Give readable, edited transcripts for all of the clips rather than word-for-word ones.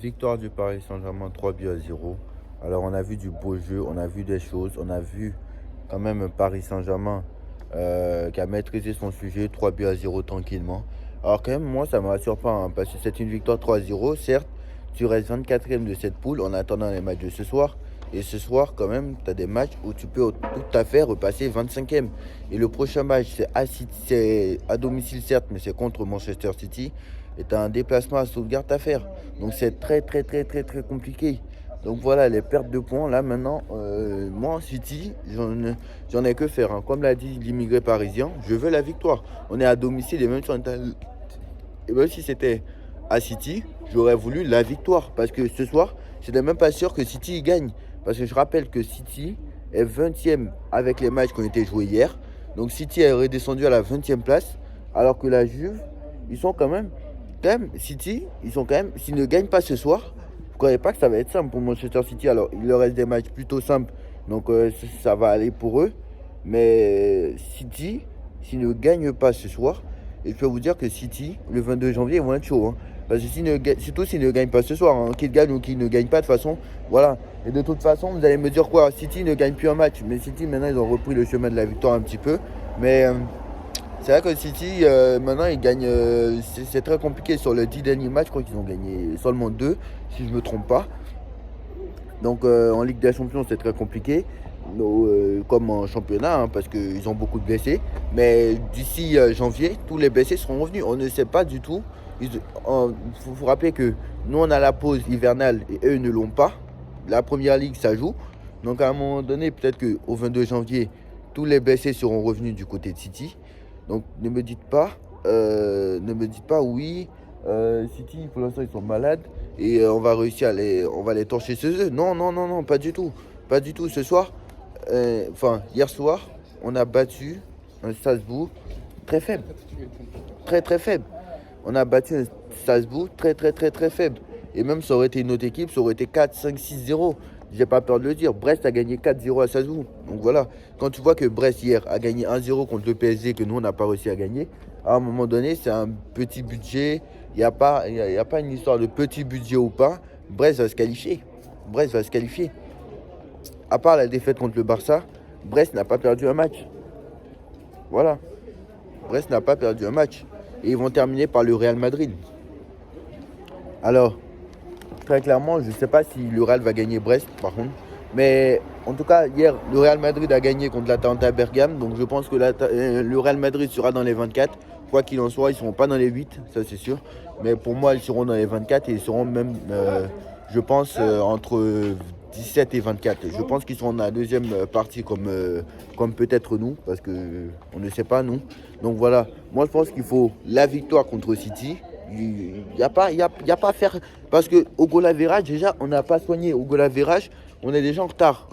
Victoire du Paris Saint-Germain 3 buts à 0. Alors on a vu du beau jeu, on a vu des choses, on a vu quand même Paris Saint-Germain qui a maîtrisé son sujet 3 buts à 0 tranquillement. Alors quand même moi ça ne me rassure pas parce que c'est une victoire 3-0. Certes, tu restes 24e de cette poule en attendant les matchs de ce soir. Et ce soir quand même tu as des matchs où tu peux tout à fait repasser 25e. Et le prochain match c'est à domicile certes mais c'est contre Manchester City. Et tu as un déplacement à Stuttgart à faire. Donc c'est très compliqué. Donc voilà, les pertes de points, là maintenant, moi en City, j'en ai que faire. Hein. Comme l'a dit l'immigré parisien, je veux la victoire. On est à domicile et même si c'était à City, j'aurais voulu la victoire. Parce que ce soir, je n'étais même pas sûr que City gagne. Parce que je rappelle que City est 20e avec les matchs qui ont été joués hier. Donc City est redescendu à la 20e place. Alors que la Juve, ils sont quand même City, ils sont quand même, s'ils ne gagnent pas ce soir, je ne croyais pas que ça va être simple pour Manchester City. Alors, il leur reste des matchs plutôt simples, donc ça va aller pour eux. Mais City, s'ils ne gagnent pas ce soir, et je peux vous dire que City, le 22 janvier, ils vont être chauds. Hein. Parce que surtout s'ils ne gagnent pas ce soir, hein, qu'ils gagnent ou qu'ils ne gagnent pas, de toute façon, voilà. Et de toute façon, vous allez me dire quoi, City ne gagne plus un match. Mais City, maintenant, ils ont repris le chemin de la victoire un petit peu. Mais c'est vrai que City, maintenant, ils gagnent. C'est très compliqué. Sur les 10 derniers matchs, je crois qu'ils ont gagné seulement 2, si je ne me trompe pas. Donc, en Ligue des Champions, c'est très compliqué. Comme en championnat, hein, parce qu'ils ont beaucoup de blessés. Mais d'ici janvier, tous les blessés seront revenus. On ne sait pas du tout. Il faut vous rappeler que nous, on a la pause hivernale et eux ne l'ont pas. La première ligue, ça joue. Donc, à un moment donné, peut-être qu'au 22 janvier, tous les blessés seront revenus du côté de City. Donc ne me dites pas oui, City pour l'instant ils sont malades et on va réussir on va les torcher chez eux. Non, pas du tout. Pas du tout. Ce soir, hier soir, on a battu un Strasbourg très faible. Très faible. On a battu un Strasbourg très faible. Et même ça aurait été une autre équipe, ça aurait été 4-5-6-0. J'ai pas peur de le dire. Brest a gagné 4-0 à Strasbourg. Donc voilà, quand tu vois que Brest hier a gagné 1-0 contre le PSG, que nous on n'a pas réussi à gagner, à un moment donné, c'est un petit budget. Il n'y a pas une histoire de petit budget ou pas. Brest va se qualifier. Brest va se qualifier. À part la défaite contre le Barça, Brest n'a pas perdu un match. Voilà. Brest n'a pas perdu un match. Et ils vont terminer par le Real Madrid. Alors, très clairement, je ne sais pas si le Real va gagner Brest, par contre. Mais en tout cas, hier, le Real Madrid a gagné contre l'Atalanta Bergame. Donc je pense que le Real Madrid sera dans les 24. Quoi qu'il en soit, ils ne seront pas dans les 8, ça c'est sûr. Mais pour moi, ils seront dans les 24 et ils seront même, je pense, entre 17 et 24. Je pense qu'ils seront dans la deuxième partie comme peut-être nous, parce qu'on ne sait pas nous. Donc voilà, moi je pense qu'il faut la victoire contre City. Il n'y a pas à faire. Parce qu'au goal average, déjà, on n'a pas soigné. Au goal average, on est déjà en retard.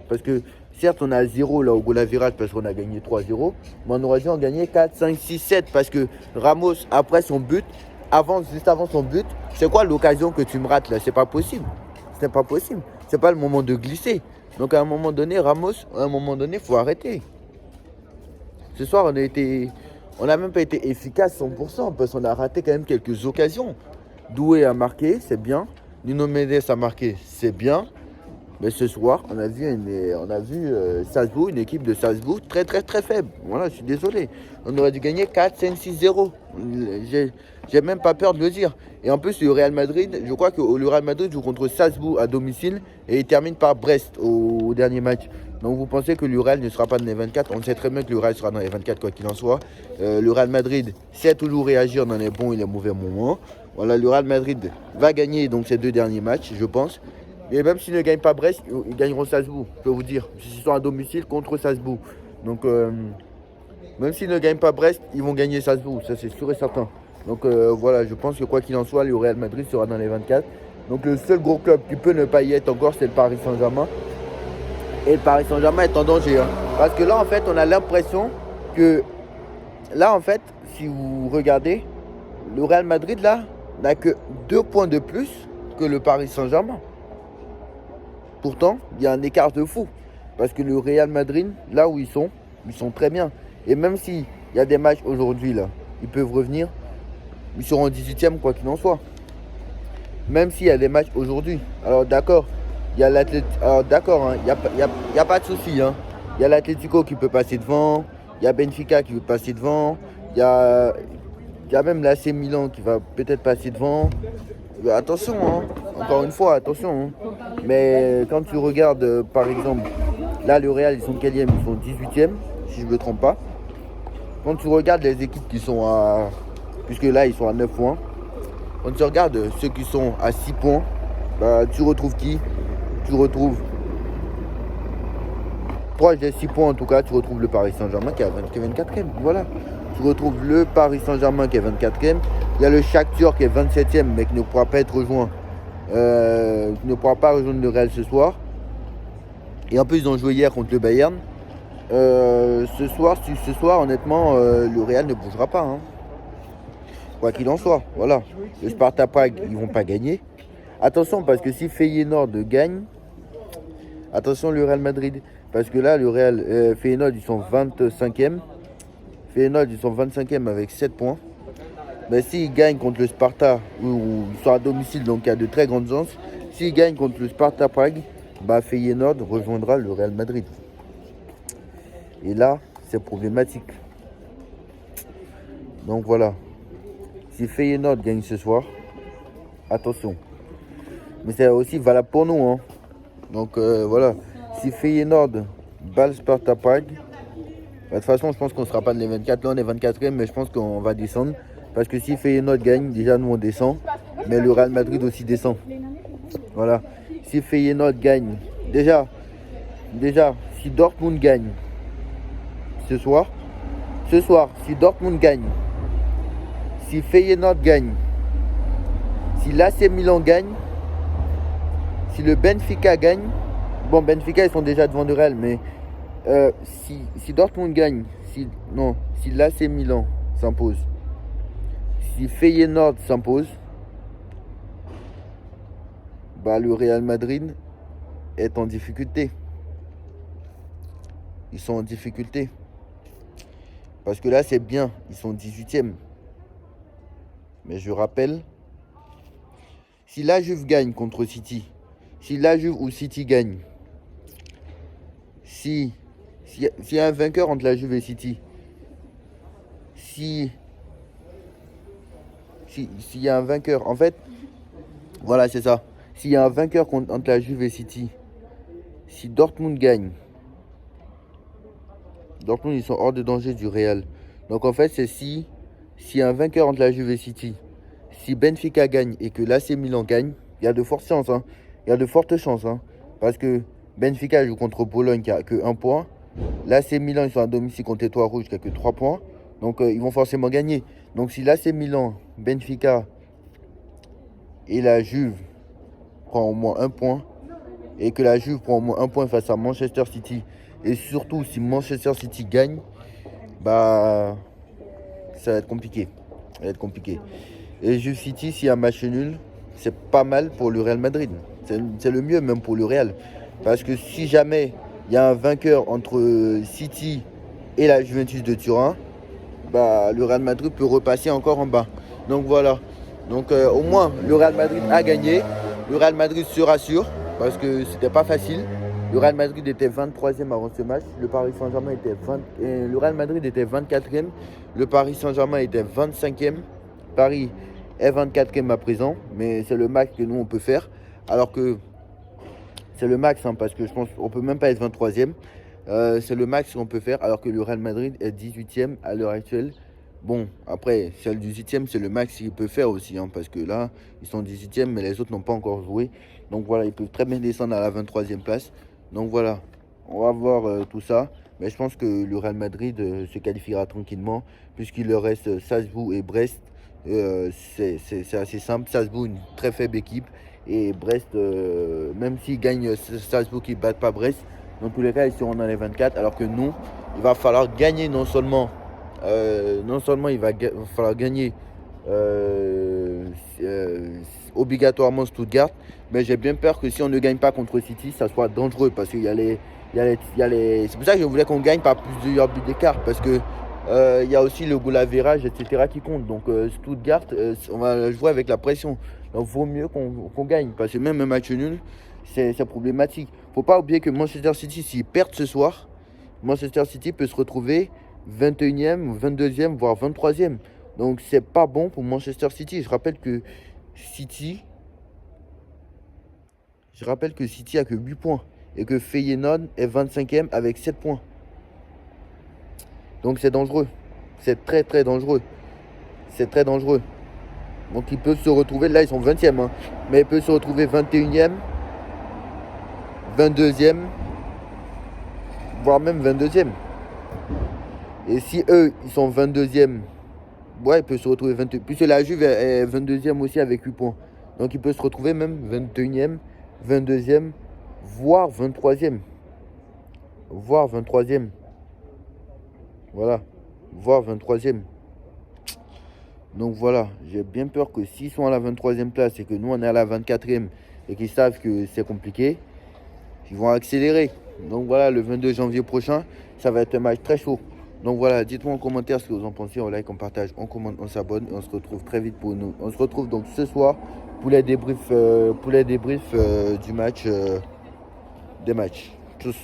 Parce que certes, on a 0 là au goal average parce qu'on a gagné 3-0. Mais on aurait dû en gagner 4, 5, 6, 7. Parce que Ramos, après son but, juste avant son but, c'est quoi l'occasion que tu me rates là? C'est pas possible. C'est pas possible. C'est pas le moment de glisser. Donc à un moment donné, Ramos, il faut arrêter. Ce soir, on n'a même pas été efficace 100% parce qu'on a raté quand même quelques occasions. Doué a marqué, c'est bien. Nuno Mendes a marqué, c'est bien. Mais ce soir, on a vu Salzbourg, une équipe de Salzbourg très faible. Voilà, je suis désolé. On aurait dû gagner 4, 5, 6-0. J'ai même pas peur de le dire. Et en plus, le Real Madrid, je crois que le Real Madrid joue contre Salzbourg à domicile et il termine par Brest au dernier match. Donc vous pensez que le Real ne sera pas dans les 24? On sait très bien que le Real sera dans les 24 quoi qu'il en soit. Le Real Madrid sait toujours réagir dans les bons et les mauvais moments. Voilà, le Real Madrid va gagner donc ces 2 derniers matchs, je pense. Et même s'ils ne gagnent pas Brest, ils gagneront Salzbourg, je peux vous dire. Ils sont à domicile contre Salzbourg. Donc même s'ils ne gagnent pas Brest, ils vont gagner Salzbourg, ça c'est sûr et certain. Donc voilà, je pense que quoi qu'il en soit, le Real Madrid sera dans les 24. Donc le seul gros club qui peut ne pas y être encore, c'est le Paris Saint-Germain. Et le Paris Saint-Germain est en danger. Hein. Parce que là, en fait, on a l'impression que... Là, en fait, si vous regardez, le Real Madrid, là, n'a que 2 points de plus que le Paris Saint-Germain. Pourtant, il y a un écart de fou. Parce que le Real Madrid, là où ils sont très bien. Et même s'il y a des matchs aujourd'hui, là, ils peuvent revenir. Ils seront en 18e, quoi qu'il en soit. même s'il y a des matchs aujourd'hui. Alors d'accord, il y a l'Atlético. Alors d'accord, il n'y a pas de souci. Il y a l'Atlético qui peut passer devant, il y a Benfica qui peut passer devant, il y a, il y a même l'AC Milan qui va peut-être passer devant. Attention, encore une fois, attention. Mais quand tu regardes, par exemple, là, le Real, ils sont quatrième, ils sont 18e, si je ne me trompe pas. Quand tu regardes les équipes qui sont à... Puisque là, ils sont à 9 points. Quand tu regardes ceux qui sont à 6 points, bah, tu retrouves qui? Tu retrouves... Proche des 6 points, en tout cas, tu retrouves le Paris Saint-Germain qui est 24e. Voilà. Tu retrouves le Paris Saint-Germain qui est 24e. Il y a le Shakhtar qui est 27e, mais qui ne pourra pas être rejoint. Qui ne pourra pas rejoindre le Real ce soir. Et en plus, ils ont joué hier contre le Bayern. Ce soir, honnêtement, le Real ne bougera pas. Quoi qu'il en soit, voilà. Le Sparta Prague, ils ne vont pas gagner. Attention, parce que si Feyenoord gagne, attention le Real Madrid. Parce que là, le Real, Feyenoord, ils sont 25e. Feyenoord, ils sont 25e avec 7 points. Mais s'ils gagnent contre le Sparta, où ils sont à domicile, donc il y a de très grandes chances. S'ils gagnent contre le Sparta Prague, bah Feyenoord rejoindra le Real Madrid. Et là, c'est problématique. Donc voilà. Si Feyenoord gagne ce soir, attention. Mais c'est aussi valable pour nous. Donc voilà. Si Feyenoord bat le Sparta Prague, de toute façon, je pense qu'on ne sera pas dans les 24. Là, on est 24e, mais je pense qu'on va descendre. Parce que si Feyenoord gagne, déjà nous on descend. Mais le Real Madrid aussi descend. Voilà. Si Feyenoord gagne, déjà, si Dortmund gagne ce soir, si Dortmund gagne, si Feyenoord gagne, si l'AC Milan gagne, si le Benfica gagne, bon Benfica ils sont déjà devant le Real, mais si Dortmund gagne, si l'AC Milan s'impose, si Feyenoord s'impose, bah le Real Madrid est en difficulté. Ils sont en difficulté. Parce que là c'est bien, ils sont 18e. Mais je rappelle, si la Juve gagne contre City, si la Juve ou City gagne, s'il y a un vainqueur entre la Juve et City, s'il y a un vainqueur, en fait, voilà c'est ça. S'il y a un vainqueur entre la Juve et City, si Dortmund gagne, Dortmund ils sont hors de danger du Real. Donc en fait c'est s'il y a un vainqueur entre la Juve et City, si Benfica gagne et que l'AC Milan gagne, il y a de fortes chances. Il y a de fortes chances. Parce que Benfica joue contre Bologne qui a que 1 point. L'AC Milan ils sont à domicile contre Étoile Rouge qui a que 3 points. Donc ils vont forcément gagner. Donc si l'AC Milan, Benfica et la Juve prend au moins 1 point, et que la Juve prend au moins 1 point face à Manchester City, et surtout si Manchester City gagne, bah ça va être compliqué. Ça va être compliqué. Et Juve City, s'il y a un match nul, c'est pas mal pour le Real Madrid. C'est le mieux même pour le Real. Parce que si jamais il y a un vainqueur entre City et la Juventus de Turin, bah le Real Madrid peut repasser encore en bas. Donc voilà. Donc au moins le Real Madrid a gagné. Le Real Madrid se rassure parce que c'était pas facile. Le Real Madrid était 23e avant ce match. Le Paris Saint-Germain était le Real Madrid était 24e. Le Paris Saint-Germain était 25e. Paris est 24e à présent, mais c'est le max que nous on peut faire. Alors que c'est le max, parce que je pense qu'on peut même pas être 23e. C'est le max qu'on peut faire, alors que le Real Madrid est 18e à l'heure actuelle. Bon, après, celle du 18e, c'est le max qu'il peut faire aussi, parce que là, ils sont 18e, mais les autres n'ont pas encore joué. Donc voilà, ils peuvent très bien descendre à la 23e place. Donc voilà, on va voir tout ça. Mais je pense que le Real Madrid se qualifiera tranquillement, puisqu'il leur reste Salzbourg et Brest. C'est assez simple. Salzbourg, une très faible équipe. Et Brest, même s'ils gagnent Salzbourg, ils ne battent pas Brest. Dans tous les cas, ils seront dans les 24. Alors que nous, il va falloir gagner non seulement il va falloir gagner obligatoirement Stuttgart, mais j'ai bien peur que si on ne gagne pas contre City, ça soit dangereux parce qu'il y a les, c'est pour ça que je voulais qu'on gagne par plusieurs buts d'écart parce que il y a aussi le goal average, etc. qui compte. Donc Stuttgart, on va jouer avec la pression. Donc vaut mieux qu'on gagne. Parce que même un match nul, c'est problématique. Faut pas oublier que Manchester City, s'ils perdent ce soir, Manchester City peut se retrouver 21e, 22e, voire 23e. Donc c'est pas bon pour Manchester City. Je rappelle que City a que 8 points. Et que Feyenoord est 25e avec 7 points. Donc c'est dangereux. C'est très très dangereux. C'est très dangereux. Donc ils peuvent se retrouver, là ils sont 20e, hein, mais ils peuvent se retrouver 21e, 22e, voire même 22e. Et si eux, ils sont 22e, ouais, ils peuvent se retrouver 22e. Puisque la Juve est 22e aussi avec 8 points. Donc ils peuvent se retrouver même 21e, 22e, voire 23e. Voire 23e. Voilà. Voire 23e. Donc voilà, j'ai bien peur que s'ils sont à la 23e place et que nous on est à la 24e et qu'ils savent que c'est compliqué, ils vont accélérer. Donc voilà, le 22 janvier prochain, ça va être un match très chaud. Donc voilà, dites-moi en commentaire ce que vous en pensez, on like, on partage, on commente, on s'abonne. On se retrouve très vite pour nous. On se retrouve donc ce soir pour les débriefs, du match, des matchs. Tous.